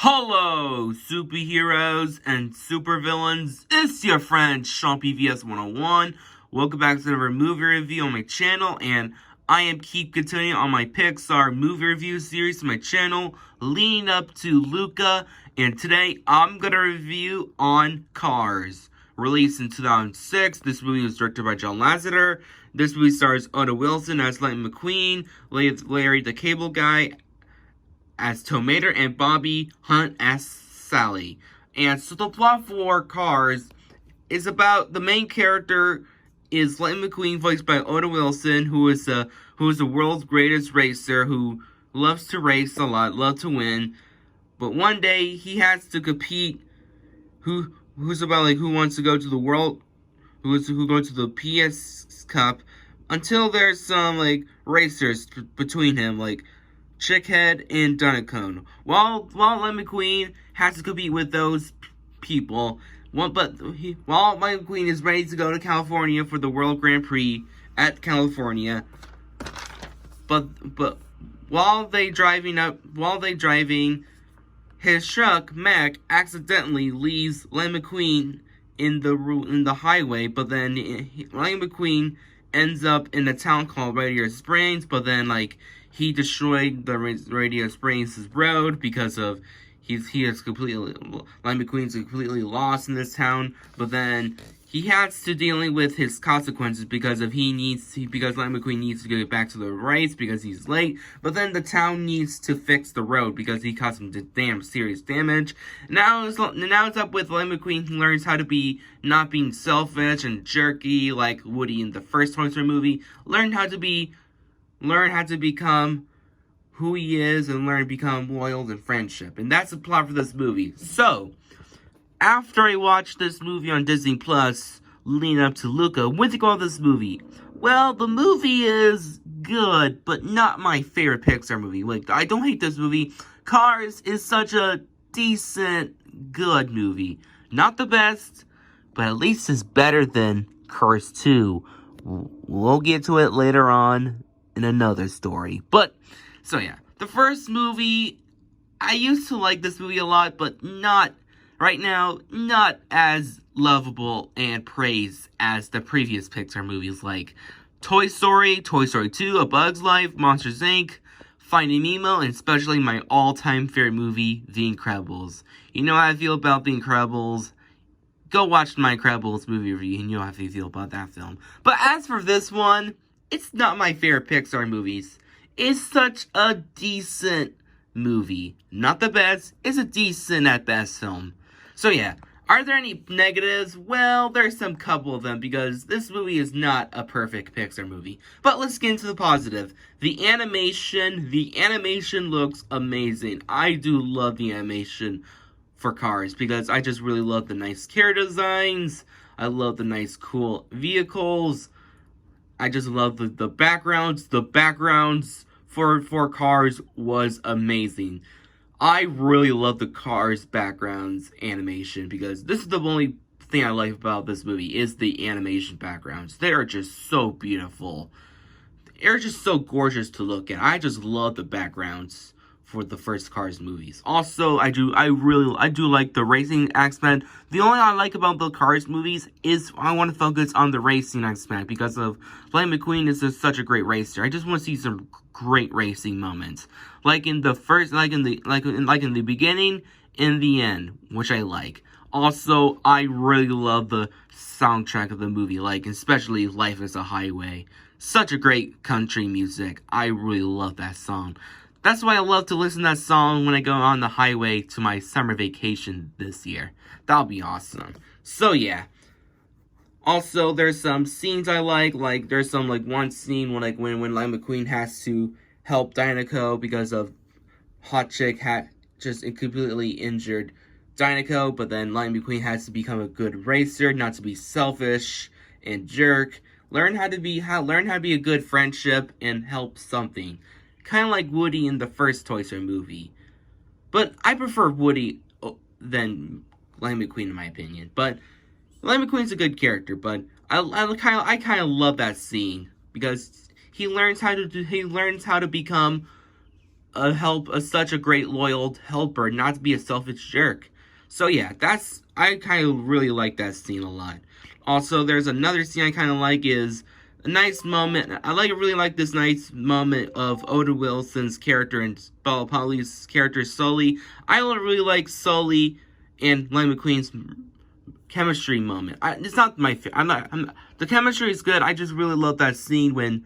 Hello, superheroes and supervillains. It's your friend Sean PVS 101. Welcome back to another movie review on my channel, and I am keep continuing on my Pixar movie review series on my channel, leading up to Luca. And today I'm gonna review on Cars. Released in 2006, this movie was directed by John Lasseter. This movie stars Oda Wilson as Lightning McQueen, Larry the Cable Guy as Tomater, and Bobby Hunt as Sally. And so the plot for Cars is about the main character is Lightning McQueen, voiced by Oda Wilson, who is the world's greatest racer, who loves to race a lot, loves to win. But one day he has to compete. Who's about like who wants to go to the world, who go to the PS Cup, until there's some like racers between him, like Chickhead and Dunicone. While Lightning McQueen has to compete with those people, while Lightning McQueen is ready to go to California for the World Grand Prix at California, but while they driving, his truck Mac accidentally leaves Lightning McQueen in the highway. But then Lightning McQueen ends up in a town called Radio Springs. But then he destroyed the Radio Springs road because of Lightning McQueen's completely lost in this town. But then he has to dealing with his consequences because Lightning McQueen needs to get back to the race because he's late. But then the town needs to fix the road because he caused some damn serious damage. Now it's up with Lightning McQueen, who learns how to be not being selfish and jerky like Woody in the first Toy Story movie. Learn how to become who he is and learn to become loyal and friendship. And that's the plot for this movie. So, after I watched this movie on Disney Plus, leading up to Luca, what do you think about this movie? Well, the movie is good, but not my favorite Pixar movie. I don't hate this movie. Cars is such a decent, good movie. Not the best, but at least it's better than Cars 2. We'll get to it later on in another story. But, so yeah. The first movie, I used to like this movie a lot, but not as lovable and praised as the previous Pixar movies like Toy Story, Toy Story 2, A Bug's Life, Monsters Inc., Finding Nemo, and especially my all-time favorite movie, The Incredibles. You know how I feel about The Incredibles. Go watch my Incredibles movie review and you know how I feel about that film. But as for this one, it's not my favorite Pixar movies. It's such a decent movie. Not the best, it's a decent at best film. So yeah, are there any negatives? Well, there's some couple of them because this movie is not a perfect Pixar movie. But let's get into the positive. The animation looks amazing. I do love the animation for Cars because I just really love the nice character designs. I love the nice cool vehicles. I just love the backgrounds. The backgrounds for Cars was amazing. I really love the Cars backgrounds animation because this is the only thing I like about this movie is the animation backgrounds. They are just so beautiful. They're just so gorgeous to look at. I just love the backgrounds for the first Cars movies. Also, I do like the racing aspect. The only thing I like about the Cars movies is I want to focus on the racing aspect because of Lightning McQueen is just such a great racer. I just want to see some great racing moments, like in the beginning, in the end, which I like. Also, I really love the soundtrack of the movie, especially Life is a Highway. Such a great country music. I really love that song. That's why I love to listen to that song when I go on the highway to my summer vacation this year. That'll be awesome. So yeah. Also, there's some scenes I like there's some one scene when Lightning McQueen has to help Dinoco because of Hot Chick had just completely injured Dinoco, but then Lightning McQueen has to become a good racer, not to be selfish and jerk. Learn how to be a good friendship and help something. Kind of like Woody in the first Toy Story movie. But I prefer Woody than Lightning McQueen in my opinion. But Lightning McQueen's a good character, but I kind of love that scene because he learns how to become such a great loyal helper, not to be a selfish jerk. So yeah, I kind of really like that scene a lot. Also, there's another scene I kind of like is a nice moment. Really like this nice moment of Oda Wilson's character and Bella Poli's character Sully. I really like Sully and Lightning McQueen's chemistry moment. It's not my favorite. The chemistry is good. I just really love that scene when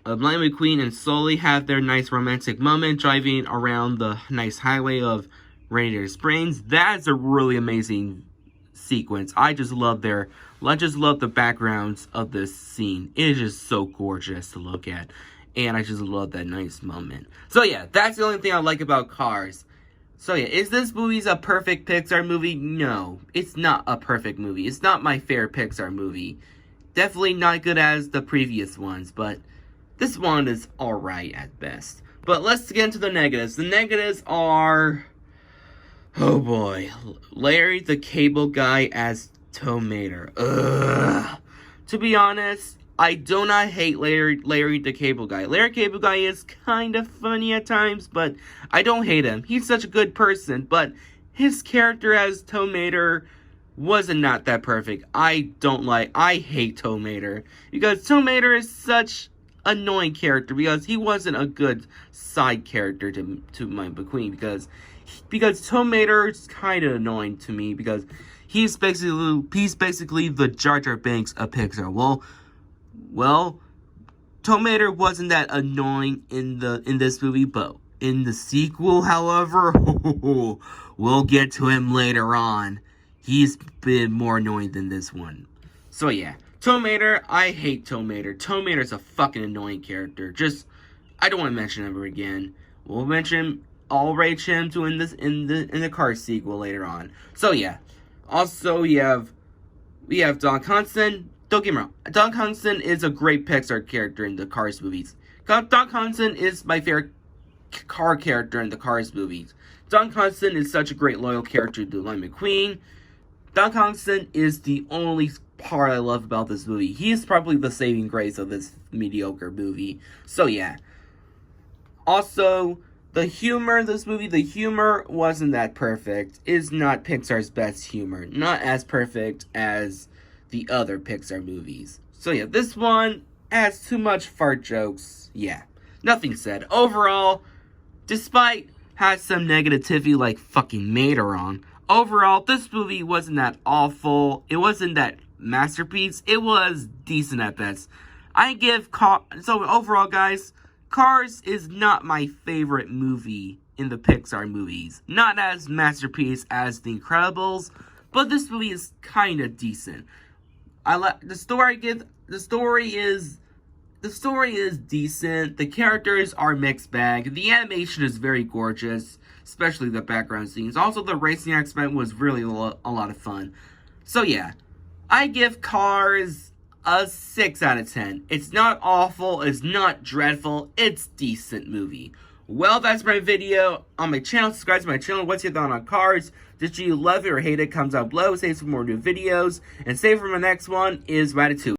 Lightning McQueen and Sully have their nice romantic moment driving around the nice highway of Radiator Springs. That's a really amazing sequence. I just love the backgrounds of this scene. It is just so gorgeous to look at, and I just love that nice moment. So yeah, that's the only thing I like about Cars. So yeah, is this movie a perfect Pixar movie? No, it's not a perfect movie. It's not my favorite Pixar movie. Definitely not good as the previous ones, but this one is alright at best. But let's get into the negatives. The negatives are, oh boy, Larry the Cable Guy as Tow Mater. Ugh. To be honest, I do not hate Larry the Cable Guy. Larry Cable Guy is kind of funny at times, but I don't hate him. He's such a good person, but his character as Tow Mater wasn't not that perfect. I hate Tow Mater, because Tow Mater is such annoying character, because he wasn't a good side character to my McQueen, because Tow Mater is kind of annoying to me, because he's basically the Jar Jar Binks of Pixar. Well, Tow Mater wasn't that annoying in this movie, but in the sequel, however, we'll get to him later on. He's been more annoying than this one. So yeah, Tow Mater, I hate Tow Mater. Tow Mater's a fucking annoying character. I don't want to mention him ever again. We'll mention him. I'll rate him to in the Cars sequel later on. So yeah. Also, we have Don Constant. Don't get me wrong, Don Constant is a great Pixar character in the Cars movies. Don Constant is my favorite car character in the Cars movies. Don Constant is such a great loyal character to Lightning McQueen. Don Constant is the only part I love about this movie. He is probably the saving grace of this mediocre movie. So yeah. Also, the humor in this movie, the humor wasn't that perfect. It's not Pixar's best humor. Not as perfect as the other Pixar movies. So yeah, this one has too much fart jokes. Yeah, nothing said. Overall, despite has some negativity like fucking Mater on, overall, this movie wasn't that awful. It wasn't that masterpiece. It was decent at best. So overall, guys, Cars is not my favorite movie in the Pixar movies. Not as masterpiece as The Incredibles, but this movie is kind of decent. The story is decent. The characters are mixed bag. The animation is very gorgeous, especially the background scenes. Also, the racing aspect was really a lot of fun. So yeah, I give Cars a 6 out of 10. It's not awful, it's not dreadful, it's decent movie. Well, that's my video on my channel. Subscribe to my channel. What's your thought on Cars? Did you love it or hate it? Comes down below. Save for more new videos. And save for my next one is Ratatouille.